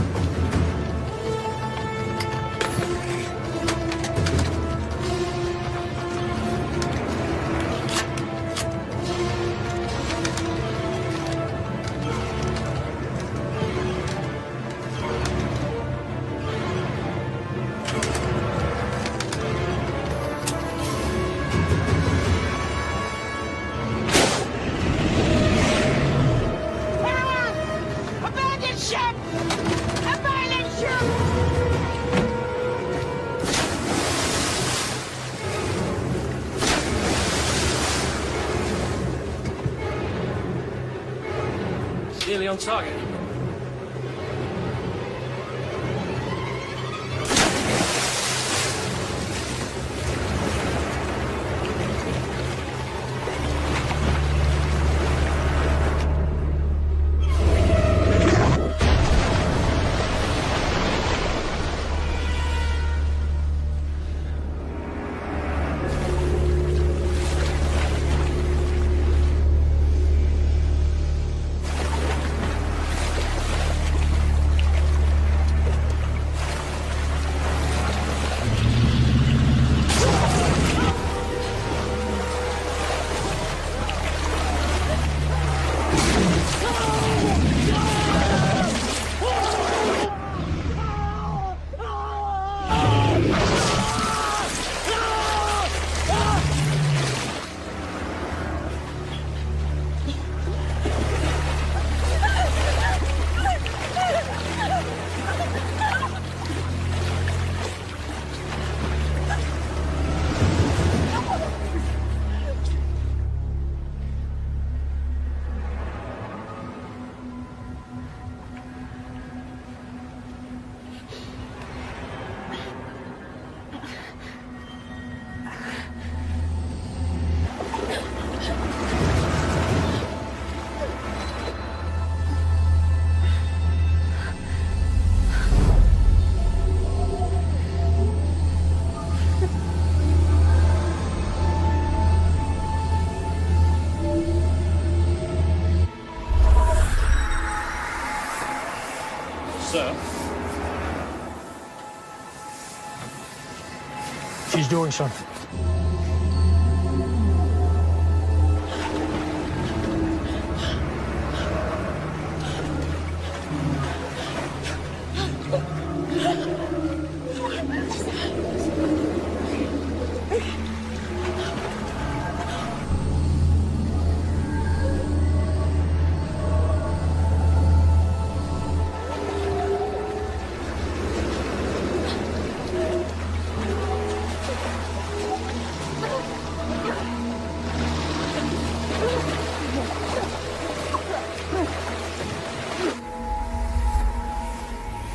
Nearly on target. Sir? She's doing something.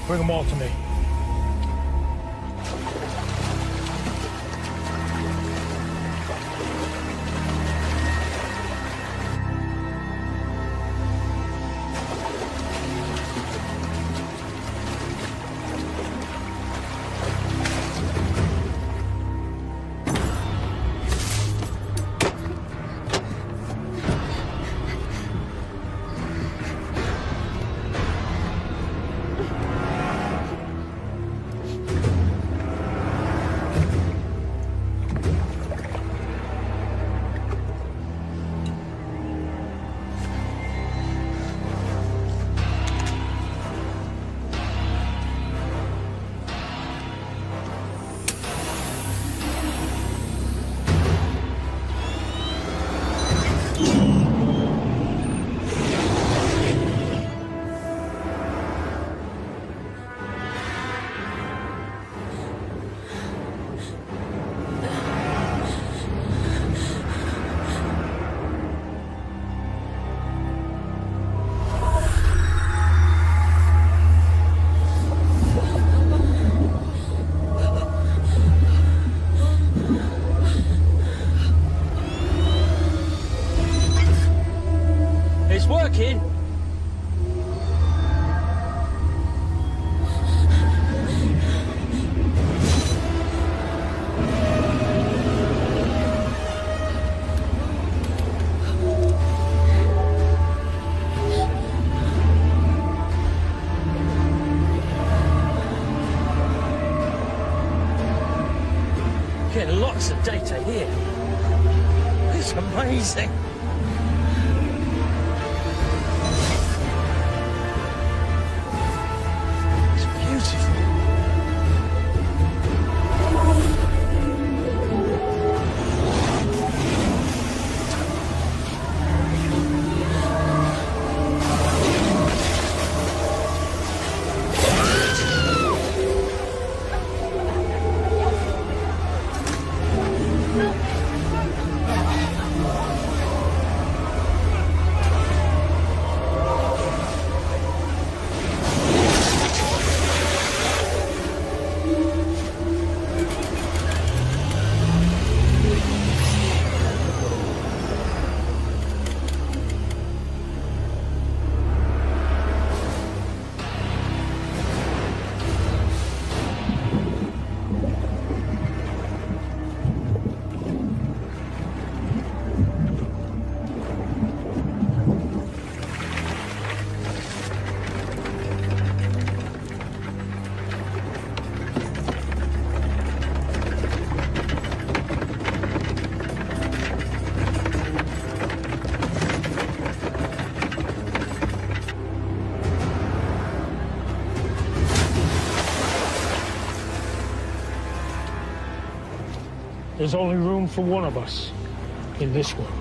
Bring them all to me. It's working. data here. It's amazing. It's beautiful. There's only room for one of us in this world.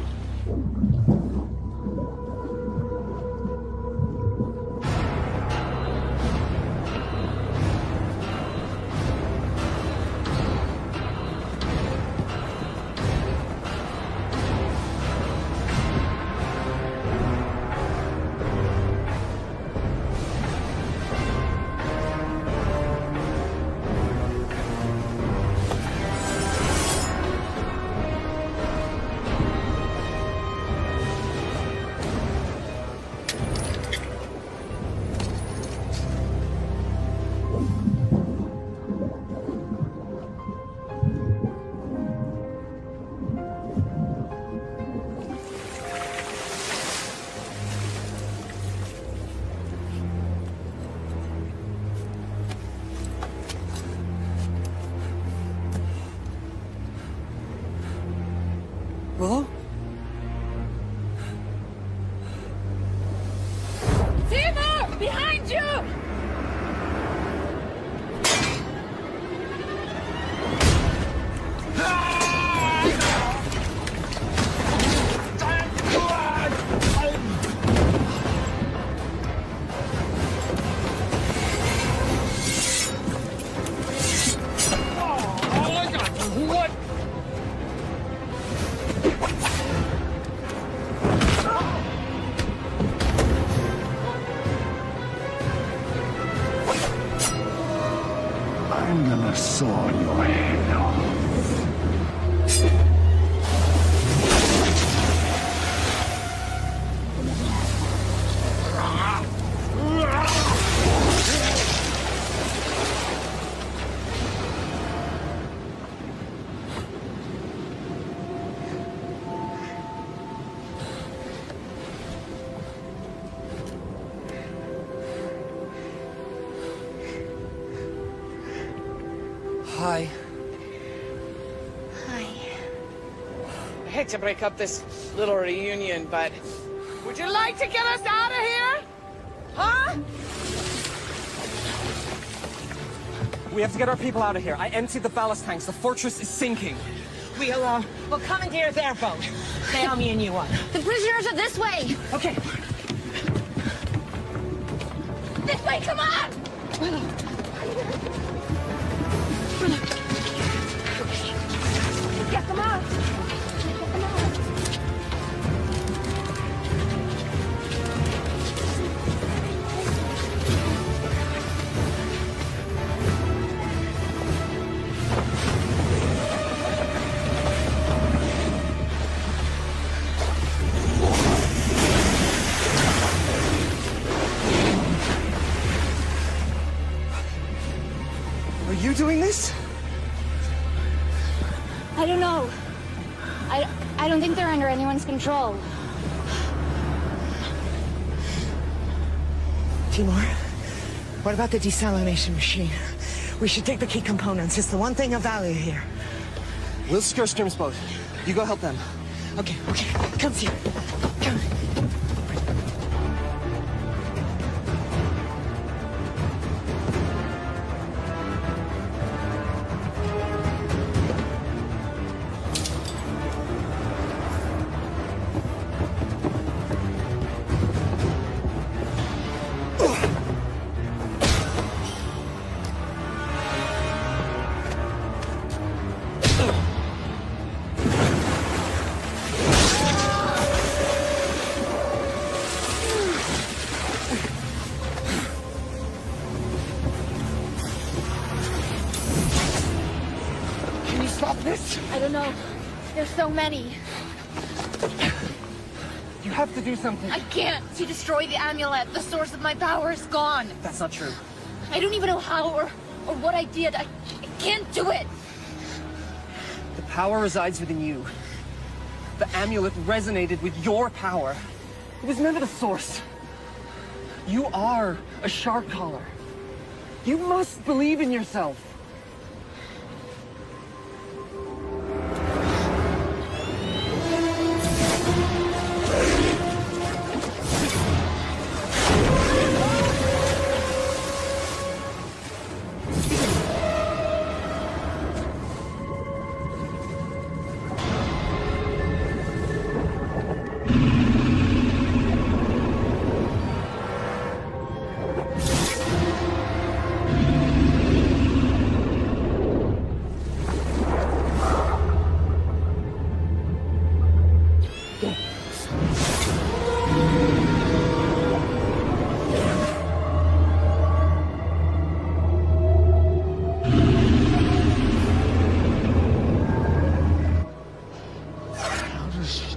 Willow? Timur! Behind you! I'm gonna saw your head off. Hi. Hi. I hate to break up this little reunion, but would you like to get us out of here? Huh? We have to get our people out of here. I emptied the ballast tanks. The fortress is sinking. We'll commandeer their boat. Stay on me and you one. The prisoners are this way. Okay. This way, come on! Get them out! Get them out! Are you doing this? I don't know. I don't think they're under anyone's control. Timur, what about the desalination machine? We should take the key components. It's the one thing of value here. We'll secure Sturm's boat. You go help them. Okay. Come here. Come. I don't know. There's so many. You have to do something. I can't. She destroyed the amulet. The source of my power is gone. That's not true. I don't even know how or what I did. I can't do it. The power resides within you. The amulet resonated with your power. It was never the source. You are a shark caller. You must believe in yourself.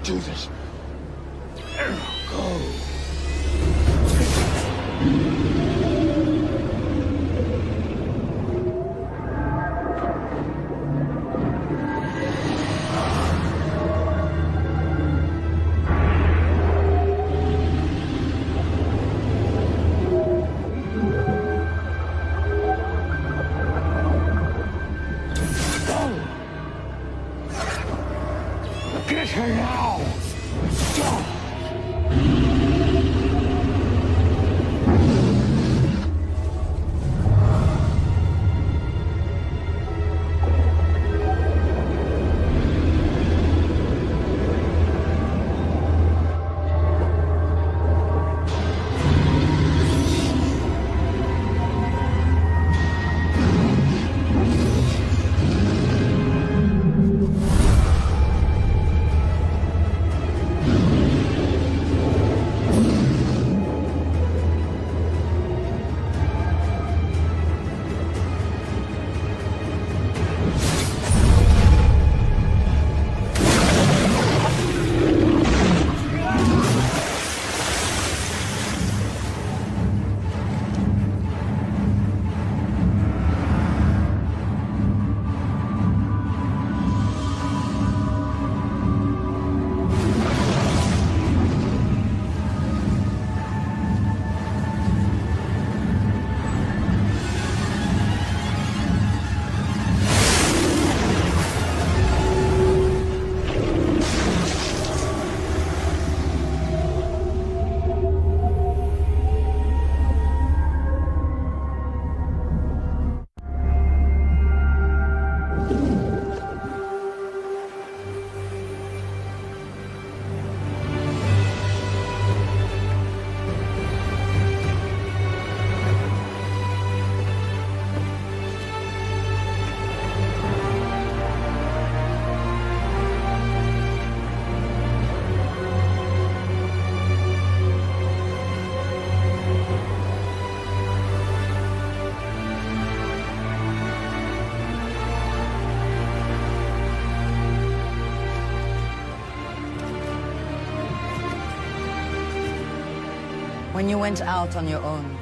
Do this. Go. Get her now! When you went out on your own,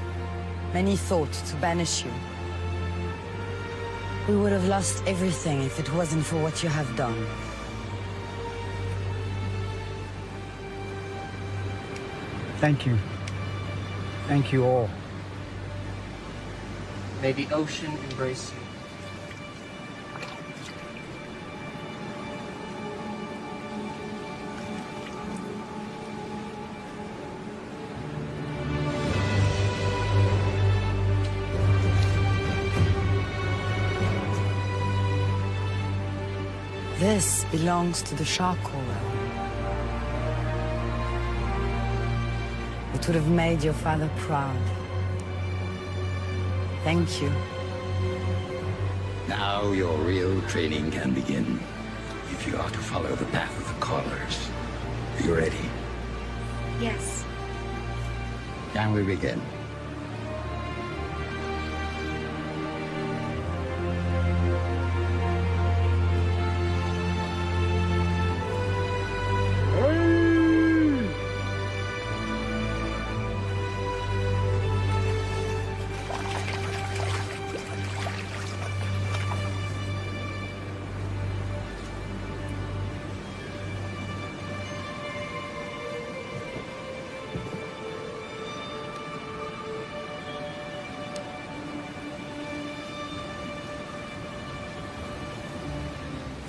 many thought to banish you. We would have lost everything if it wasn't for what you have done. Thank you. Thank you all. May the ocean embrace you. This belongs to the shark caller. It would have made your father proud. Thank you. Now your real training can begin. If you are to follow the path of the callers. Are you ready? Yes. Can we begin?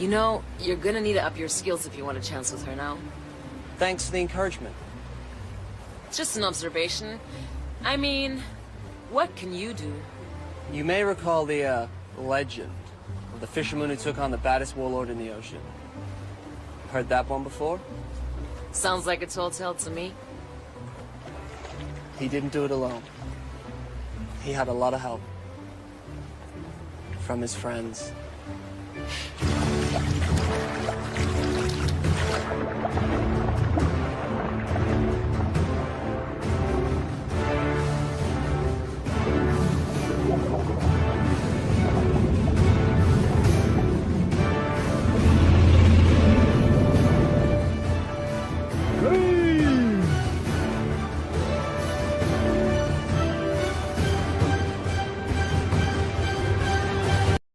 You know, you're gonna need to up your skills if you want a chance with her now. Thanks for the encouragement. It's just an observation. I mean, what can you do? You may recall the, legend of the fisherman who took on the baddest warlord in the ocean. Heard that one before? Sounds like a tall tale to me. He didn't do it alone. He had a lot of help. From his friends.